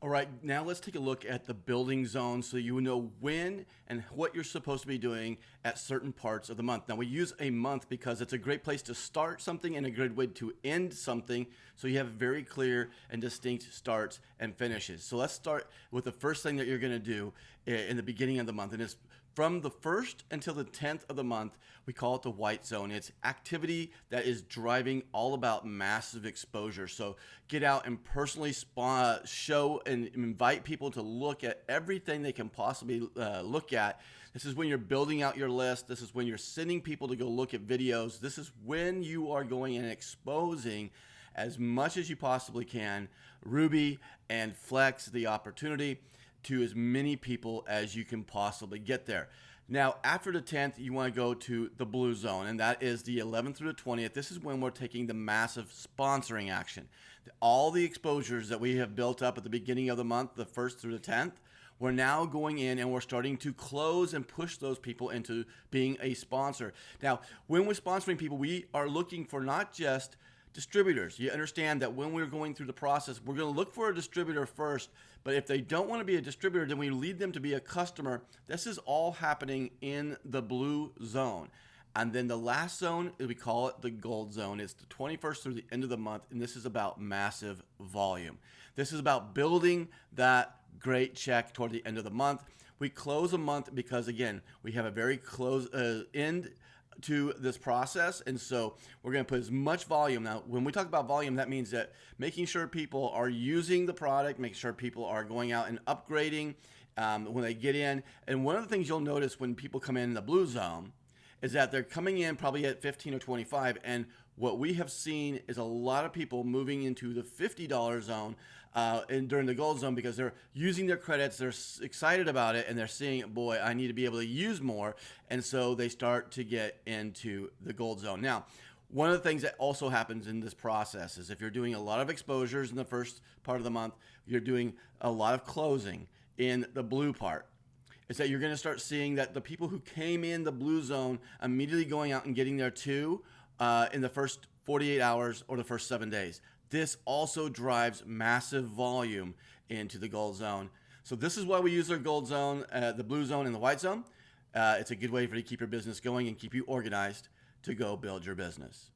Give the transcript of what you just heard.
All right, now let's take a look at the building zone so you know when and what you're supposed to be doing at certain parts of the month. Now, we use a month because it's a great place to start something and a good way to end something, so you have very clear and distinct starts and finishes. So let's start with the first thing that you're going to do in the beginning of the month, and it's from the 1st until the 10th of the month. We call it the white zone. It's activity that is driving all about massive exposure. So get out and personally show and invite people to look at everything they can possibly look at. This is when you're building out your list. This is when you're sending people to go look at videos. This is when you are going and exposing as much as you possibly can, Ruby and Flex the opportunity to as many people as you can possibly get there. Now, after the 10th, you want to go to the blue zone, and that is the 11th through the 20th. This is when we're taking the massive sponsoring action. All the exposures that we have built up at the beginning of the month, the 1st through the 10th, we're now going in and we're starting to close and push those people into being a sponsor. Now, when we're sponsoring people, we are looking for not just distributors. You understand that when we're going through the process, we're going to look for a distributor first, but if they don't want to be a distributor, then we lead them to be a customer. This is all happening in the blue zone. And then the last zone, we call it the gold zone. It's the 21st through the end of the month, and this is about massive volume. This is about building that great check toward the end of the month. We close a month because, again, we have a very close end to this process, and so we're going to put as much volume. Now, when we talk about volume, that means that making sure people are using the product, making sure people are going out and upgrading when they get in. And one of the things you'll notice when people come in the blue zone is that they're coming in probably at 15 or 25, and what we have seen is a lot of people moving into the $50 zone during the gold zone because they're using their credits, they're excited about it, and they're seeing, boy, I need to be able to use more, and so they start to get into the gold zone. Now, one of the things that also happens in this process is if you're doing a lot of exposures in the first part of the month, you're doing a lot of closing in the blue part. Is that you're going to start seeing that the people who came in the blue zone immediately going out and getting there too in the first 48 hours or the first 7 days. This also drives massive volume into the gold zone. So this is why we use our gold zone, the blue zone, and the white zone. It's a good way for you to keep your business going and keep you organized to go build your business.